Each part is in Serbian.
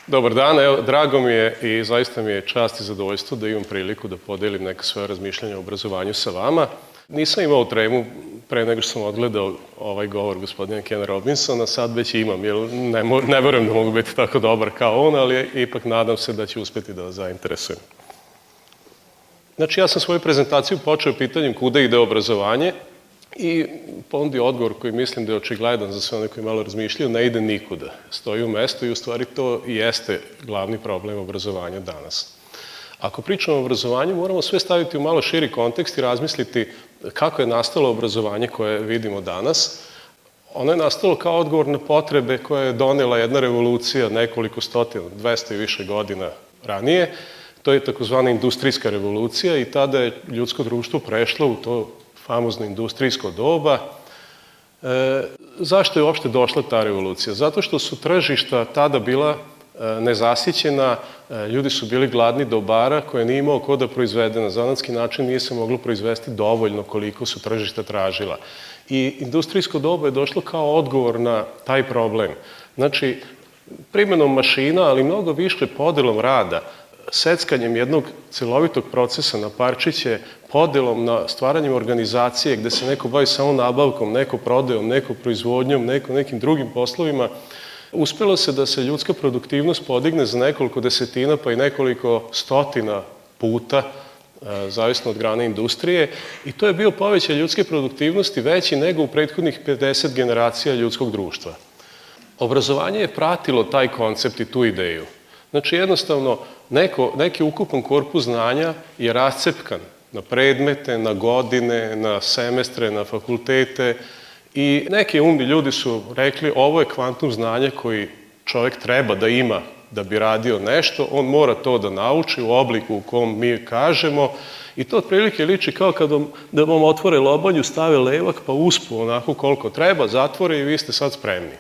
Dobar dan, evo, drago mi je i zaista mi je čast i zadovoljstvo da imam priliku da podelim neka svoja razmišljanja o obrazovanju sa vama. Nisam imao tremu pre nego što sam odgledao ovaj govor gospodina Kena Robinsona, sad već imam, jer ne verujem da mogu biti tako dobar kao on, ali ipak nadam se da ću uspeti da vas zainteresujem. Znači, ja sam svoju prezentaciju počeo pitanjem kuda ide obrazovanje i ponudio odgovor koji mislim da je očigledan za sve one koji malo razmišljaju, ne ide nikuda. Stoji u mestu i u stvari to i jeste glavni problem obrazovanja danas. Ako pričamo o obrazovanju, moramo sve staviti u malo širi kontekst i razmisliti kako je nastalo obrazovanje koje vidimo danas. Ono je nastalo kao odgovor na potrebe koje je donela jedna revolucija nekoliko stotina, 200 i više godina ranije. To je takozvana industrijska revolucija i tada je ljudsko društvo prešlo u to famozno industrijsko doba. Zašto je uopšte došla ta revolucija? Zato što su tržišta tada bila nezasićena, ljudi su bili gladni dobara koje nije imao ko da proizvede. Na zanatski način nije se moglo proizvesti dovoljno koliko su tržišta tražila. I industrijsko doba je došlo kao odgovor na taj problem. Znači, primenom mašina, ali mnogo više podelom rada, seckanjem jednog celovitog procesa na parčiće, podelom na stvaranjem organizacije gde se neko bavi samo nabavkom, neko prodajom, neko proizvodnjom, neko nekim drugim poslovima, uspelo se da se ljudska produktivnost podigne za nekoliko desetina pa i nekoliko stotina puta, zavisno od grane industrije, i to je bio povećaj ljudske produktivnosti veći nego u prethodnih 50 generacija ljudskog društva. Obrazovanje je pratilo taj koncept i tu ideju. Znači, jednostavno, neki ukupan korpus znanja je rascepkan na predmete, na godine, na semestre, na fakultete i neki umni ljudi su rekli ovo je kvantum znanja koji čovek treba da ima da bi radio nešto, on mora to da nauči u obliku u kom mi kažemo i to otprilike liči kao da vam otvore lobanju, stave levak pa uspu onako koliko treba, zatvore i vi ste sad spremni.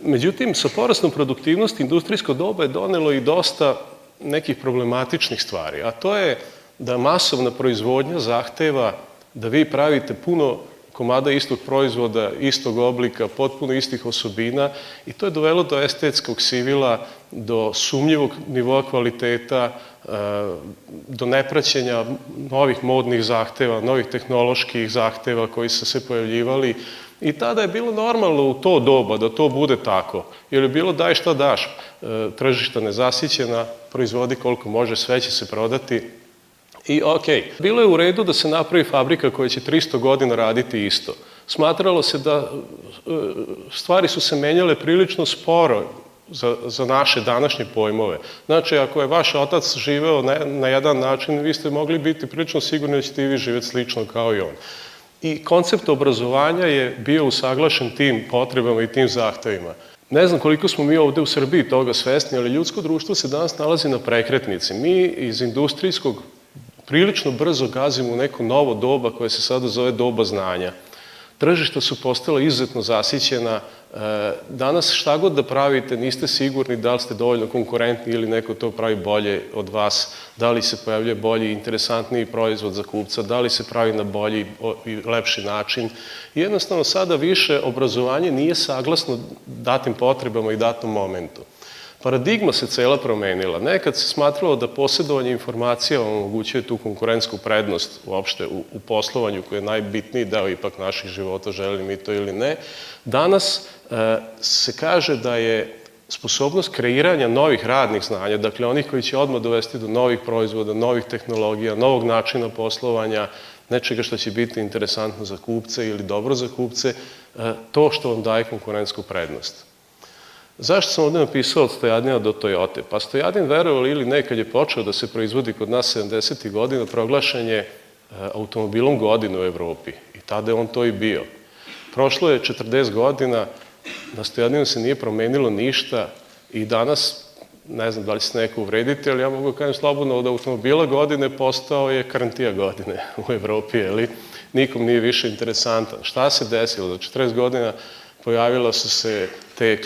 Međutim, sa porastom produktivnosti industrijsko doba je donelo i dosta nekih problematičnih stvari, a to je da masovna proizvodnja zahteva da vi pravite puno komada istog proizvoda, istog oblika, potpuno istih osobina i to je dovelo do estetskog sivila, do sumnjivog nivoa kvaliteta, do nepraćenja novih modnih zahteva, novih tehnoloških zahteva koji su se pojavljivali. I tada je bilo normalno u to doba da to bude tako, jer je bilo daj šta daš, tržišta nezasićena, proizvodi koliko može, sve će se prodati i okej. Bilo je u redu da se napravi fabrika koja će 300 godina raditi isto. Smatralo se da stvari su se menjale prilično sporo za naše današnje pojmove. Znači, ako je vaš otac živeo na jedan način, vi ste mogli biti prilično sigurni da ćete i vi živjeti slično kao i on. I koncept obrazovanja je bio usaglašen tim potrebama i tim zahtevima. Ne znam koliko smo mi ovde u Srbiji toga svesni, ali ljudsko društvo se danas nalazi na prekretnici. Mi iz industrijskog prilično brzo gazimo u neko novo doba koje se sada zove doba znanja. Tržišta su postala izuzetno zasićena. Danas šta god da pravite, niste sigurni da li ste dovoljno konkurentni ili neko to pravi bolje od vas, da li se pojavljuje bolji, interesantniji proizvod za kupca, da li se pravi na bolji i lepši način. Jednostavno, sada više obrazovanje nije saglasno datim potrebama i datom momentu. Paradigma se cela promenila. Nekad se smatralo da posjedovanje informacija omogućuje tu konkurentsku prednost uopšte u poslovanju koji je najbitniji deo ipak naših života, želeli mi to ili ne. Danas se kaže da je sposobnost kreiranja novih radnih znanja, dakle onih koji će odmah dovesti do novih proizvoda, novih tehnologija, novog načina poslovanja, nečega što će biti interesantno za kupce ili dobro za kupce, to što vam daje konkurentsku prednost. Zašto sam ovde napisao od Stojadina do Toyote? Pa Stojadin, verovali ili ne, kad je počeo da se proizvodi kod nas 70. godina, proglašen je automobilom godine u Evropi. I tada je on to i bio. Prošlo je 40 godina, na Stojadinu se nije promenilo ništa i danas, ne znam da li se neko uvrediti, ali ja mogu kažem slobodno, od automobila godine postao je karantija godine u Evropi, ali nikom nije više interesantan. Šta se desilo? Za 40 godina pojavila su se te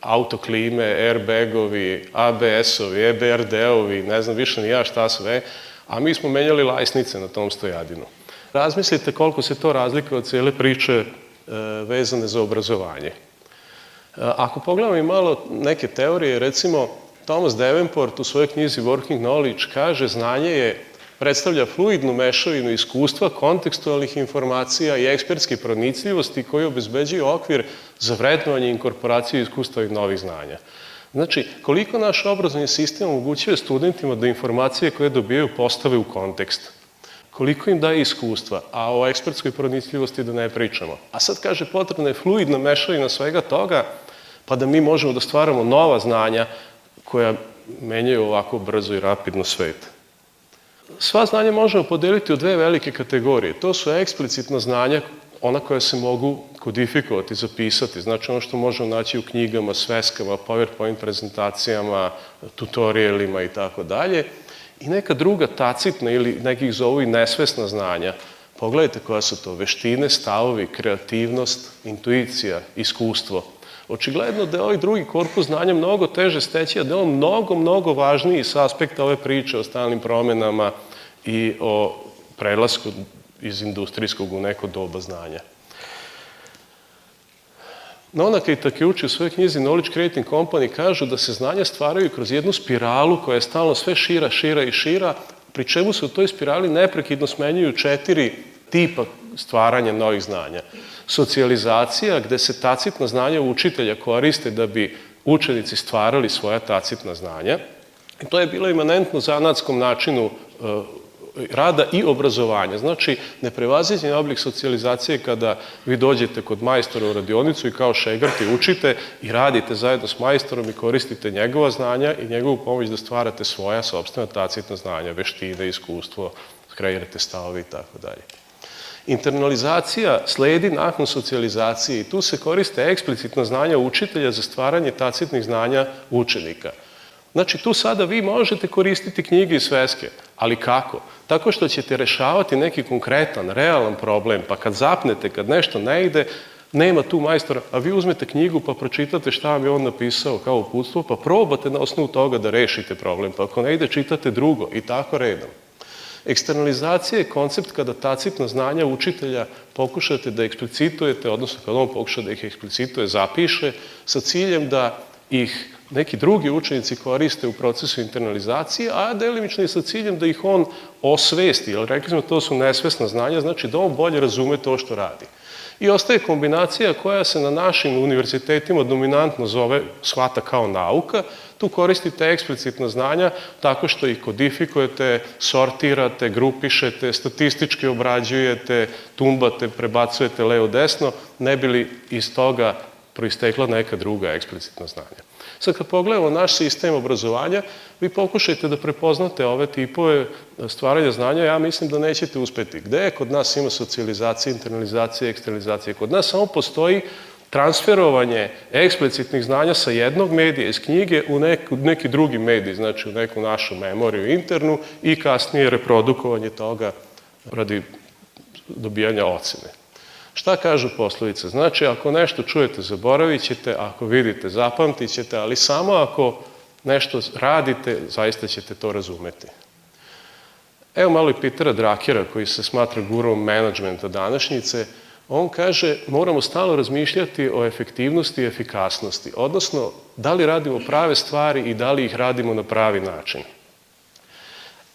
autoklime, airbagovi, ABS-ovi, EBRD-ovi, ne znam više ni ja šta sve, a mi smo menjali lajsnice na tom Stojadinu. Razmislite koliko se to razlikuje od cijele priče vezane za obrazovanje. Ako pogledamo i malo neke teorije, recimo, Thomas Davenport u svojoj knjizi Working Knowledge kaže znanje predstavlja fluidnu mešavinu iskustva, kontekstualnih informacija i ekspertske pronicljivosti koji obezbeđuju okvir za vrednovanje i inkorporaciju iskustva i novih znanja. Znači, koliko naš obrazovni sistem omogućuje studentima da informacije koje dobijaju postave u kontekst, koliko im daje iskustva, a o ekspertskoj pronicljivosti da ne pričamo. A sad kaže, potrebna je fluidna mešavina svega toga, pa da mi možemo da stvaramo nova znanja koja menjaju ovako brzo i rapidno svet. Sva znanja možemo podeliti u dve velike kategorije. To su eksplicitna znanja, ona koja se mogu kodifikovati, zapisati, znači ono što možemo naći u knjigama, sveskama, PowerPoint prezentacijama, tutorialima i tako dalje. I neka druga tacitna ili nekih zovu i nesvesna znanja. Pogledajte koja su to veštine, stavovi, kreativnost, intuicija, iskustvo. Očigledno da je ovaj drugi korpus znanja mnogo teže steći, a da je on mnogo važniji sa aspekta ove priče o stalnim promenama i o prelasku iz industrijskog u neko doba znanja. Nonaka i Takeuchi u svojoj knjizi Knowledge Creating Company kažu da se znanja stvaraju kroz jednu spiralu koja je stalno sve šira i šira, pri čemu se u toj spirali neprekidno smenjuju 4 tipa stvaranja novih znanja. Socijalizacija, gde se tacitna znanja učitelja koriste da bi učenici stvarali svoja tacitna znanja. I to je bilo imanentno zanatskom načinu rada i obrazovanja. Znači, neprevaziđen oblik socijalizacije kada vi dođete kod majstora u radionicu i kao šegrti učite i radite zajedno s majstorom i koristite njegova znanja i njegovu pomoć da stvarate svoja sopstvena tacitna znanja, veštine, iskustvo, kreirate stavove i tako dalje. Internalizacija sledi nakon socijalizacije i tu se koriste eksplicitna znanja učitelja za stvaranje tacitnih znanja učenika. Znači, tu sada vi možete koristiti knjige i sveske, ali kako? Tako što ćete rešavati neki konkretan, realan problem, pa kad zapnete, kad nešto ne ide, nema tu majstora, a vi uzmete knjigu pa pročitate šta vam je on napisao kao uputstvo, pa probate na osnovu toga da rešite problem, pa ako ne ide, čitate drugo i tako redom. Eksternalizacija je koncept kada tacitna znanja učitelja pokušate da eksplicitujete, odnosno kada on pokuša da ih eksplicituje, zapiše, sa ciljem da ih neki drugi učenici koriste u procesu internalizacije, a delimično i sa ciljem da ih on osvesti, jer rekli smo to su nesvesna znanja, znači da on bolje razume to što radi. I ostaje kombinacija koja se na našim univerzitetima dominantno shvata kao nauka. Tu koristite eksplicitna znanja tako što ih kodifikujete, sortirate, grupišete, statistički obrađujete, tumbate, prebacujete levo-desno, ne bi li iz toga proistekla neka druga eksplicitna znanja. Sad kad pogledamo naš sistem obrazovanja, vi pokušajte da prepoznate ove tipove stvaranja znanja, ja mislim da nećete uspeti. Gde kod nas ima socijalizacija, internalizacija, eksternalizacija? Kod nas samo postoji transferovanje eksplicitnih znanja sa jednog medija iz knjige u neki drugi medij, znači u neku našu memoriju internu i kasnije reprodukovanje toga radi dobijanja ocene. Šta kažu poslovice? Znači, ako nešto čujete, zaboravit ćete, ako vidite, zapamtit ćete, ali samo ako nešto radite, zaista ćete to razumeti. Evo malo i Petera Drakera, koji se smatra gurom menadžmenta današnjice. On kaže, moramo stalno razmišljati o efektivnosti i efikasnosti, odnosno da li radimo prave stvari i da li ih radimo na pravi način.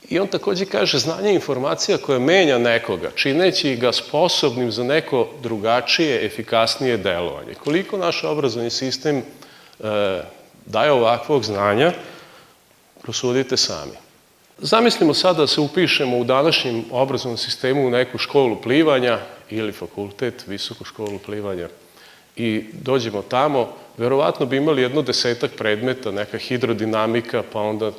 I on takođe kaže, znanje je informacija koja menja nekoga, čineći ga sposobnim za neko drugačije, efikasnije delovanje. Koliko naš obrazovni sistem daje ovakvog znanja, prosudite sami. Zamislimo sada da se upišemo u današnjem obrazovnom sistemu u neku školu plivanja ili fakultet, visoku školu plivanja i dođemo tamo, verovatno bi imali 10 predmeta, neka hidrodinamika, pa onda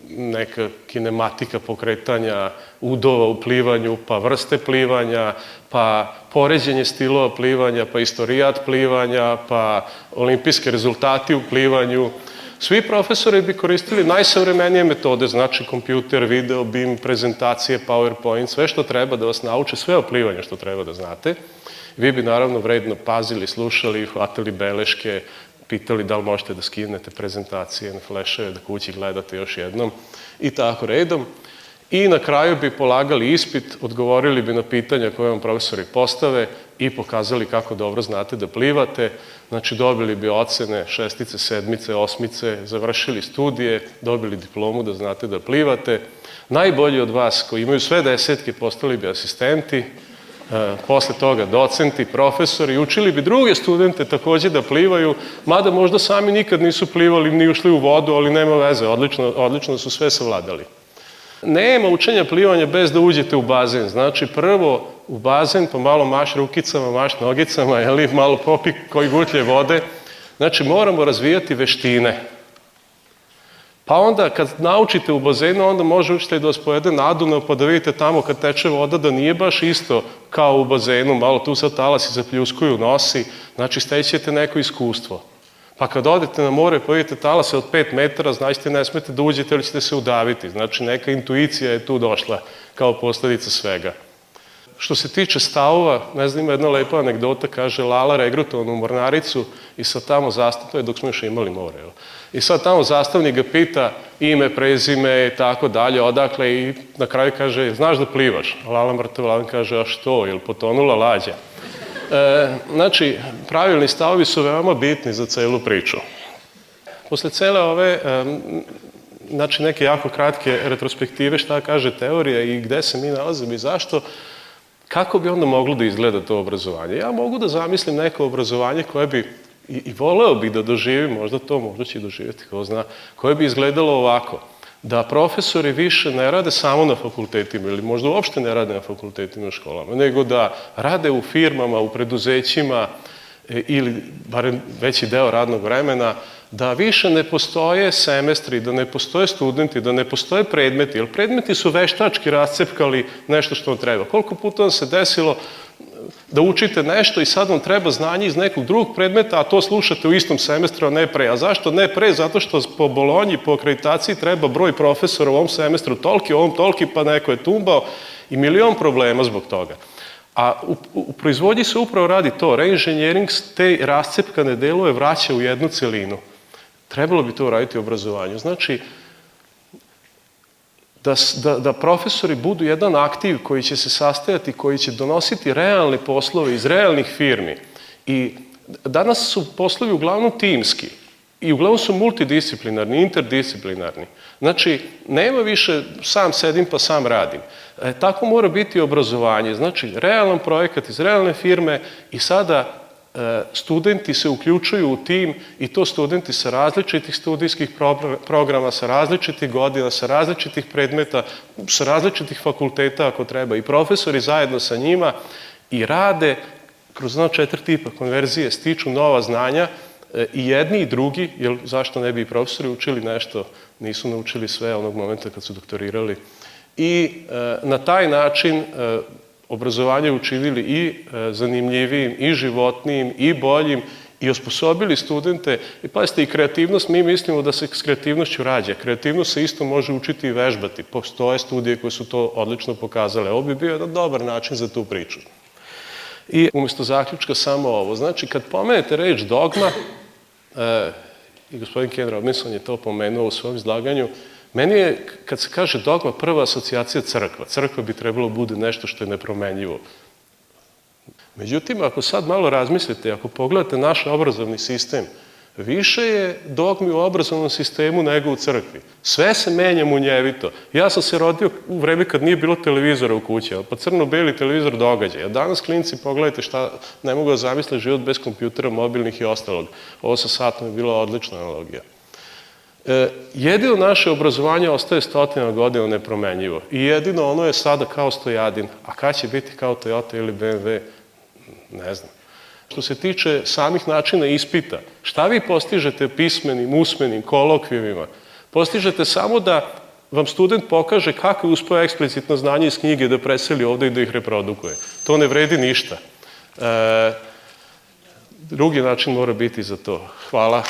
neka kinematika pokretanja udova u plivanju, pa vrste plivanja, pa poređenje stilova plivanja, pa istorijat plivanja, pa olimpijski rezultati u plivanju. Svi profesori bi koristili najsavremenije metode, znači kompjuter, video, BIM, prezentacije, PowerPoint, sve što treba da vas nauče, sve o plivanju što treba da znate. Vi bi naravno vredno pazili, slušali, hvatali beleške, pitali da li možete da skinete prezentacije na fleševe, da kući gledate još jednom i tako redom. i na kraju bi polagali ispit, odgovorili bi na pitanja koje vam profesori postave i pokazali kako dobro znate da plivate. Znači, dobili bi ocene 6, 7, 8, završili studije, dobili diplomu da znate da plivate. Najbolji od vas koji imaju sve 10 postali bi asistenti, posle toga docenti, profesori, učili bi druge studente takođe da plivaju, mada možda sami nikad nisu plivali ni ušli u vodu, ali nema veze, odlično su sve savladali. Nema učenja plivanja bez da uđete u bazen. Znači, prvo u bazen, pa malo maš rukicama, maš nogicama, malo popi koji gutlje vode. Znači, moramo razvijati veštine. Pa onda, kad naučite u bazenu, onda može učitelj da vas pojede na Dunav, pa da vidite tamo kad teče voda da nije baš isto kao u bazenu, malo tu sad talasi zapljuskuju nosi, znači stećete neko iskustvo. Pa kad odete na more, pa vidite talase od 5 metara, znači ne smete da uđete ili ćete se udaviti. Znači, neka intuicija je tu došla kao posledica svega. Što se tiče stavova, ne znam, ima jedna lepa anegdota, kaže Lala regrutovan u mornaricu i sad tamo to je dok smo još imali more, i sad tamo zastavnik ga pita ime, prezime i tako dalje, odakle, i na kraju kaže, znaš da plivaš? A Lala mrtav kaže, a što, je li potonula lađa? Znači, pravilni stavovi su veoma bitni za celu priču. Posle cele ove, znači, neke jako kratke retrospektive šta kaže teorija i gde se mi nalazimo i zašto, kako bi onda moglo da izgleda to obrazovanje? Ja mogu da zamislim neko obrazovanje koje bi, i voleo bih da doživim, možda će i doživjeti, ko zna, koje bi izgledalo ovako, da profesori više ne rade samo na fakultetima ili možda uopšte ne rade na fakultetima i školama, nego da rade u firmama, u preduzećima ili barem veći deo radnog vremena, da više ne postoje semestri, da ne postoje studenti, da ne postoje predmeti, jer predmeti su veštački rascepkali nešto što vam treba. Koliko puta vam se desilo da učite nešto i sad vam treba znanje iz nekog drugog predmeta, a to slušate u istom semestru, a ne pre. A zašto ne pre? Zato što po Bolonji, po akreditaciji treba broj profesora u ovom semestru toliki, u ovom toliki, pa neko je tumbao i milion problema zbog toga. A u proizvodnji se upravo radi to. Reinženjering te rascepkane delove vraća u jednu celinu. Trebalo bi to uraditi u obrazovanju. Znači, da profesori budu jedan aktiv koji će se sastajati, koji će donositi realne poslove iz realnih firmi. I danas su poslovi uglavnom timski i uglavnom su multidisciplinarni, interdisciplinarni. Znači, nema više sam sedim pa sam radim. Tako mora biti obrazovanje. Znači, realan projekat iz realne firme i sada studenti se uključuju u tim i to studenti sa različitih studijskih programa, sa različitih godina, sa različitih predmeta, sa različitih fakulteta ako treba i profesori zajedno sa njima i rade kroz 4 tipa konverzije, stiču nova znanja i jedni i drugi, jer zašto ne bi i profesori učili nešto, nisu naučili sve onog momenta kad su doktorirali i na taj način obrazovanje učinili i zanimljivijim, i životnijim, i boljim, i osposobili studente. I pazite, i kreativnost, mi mislimo da se s kreativnošću rađa. Kreativnost se isto može učiti i vežbati. Postoje studije koje su to odlično pokazale. Ovo bi bio jedan dobar način za tu priču. I umjesto zaključka samo ovo. Znači, kad pomenete reč dogma, i gospodin Ken Robinson je to pomenuo u svom izlaganju, meni je, kad se kaže dogma, prva asocijacija crkva. Crkva bi trebalo bude nešto što je nepromenljivo. Međutim, ako sad malo razmislite, ako pogledate naš obrazovni sistem, više je dogmi u obrazovnom sistemu nego u crkvi. Sve se menja munjevito. Ja sam se rodio u vreme kad nije bilo televizora u kući, pa crno-beli televizor događaja. Danas klinci, pogledajte šta, ne mogu da zamisle život bez kompjutera, mobilnih i ostalog. Ovo sa satom je bila odlična analogija. Jedino naše obrazovanje ostaje 100 godina nepromenjivo. I jedino ono je sada kao Stojadin. A kad će biti kao Toyota ili BMW? Ne znam. Što se tiče samih načina ispita, šta vi postižete pismenim, usmenim, kolokvijumima? Postižete samo da vam student pokaže kako je uspeo eksplicitno znanje iz knjige da preseli ovde i da ih reprodukuje. To ne vredi ništa. Drugi način mora biti za to. Hvala.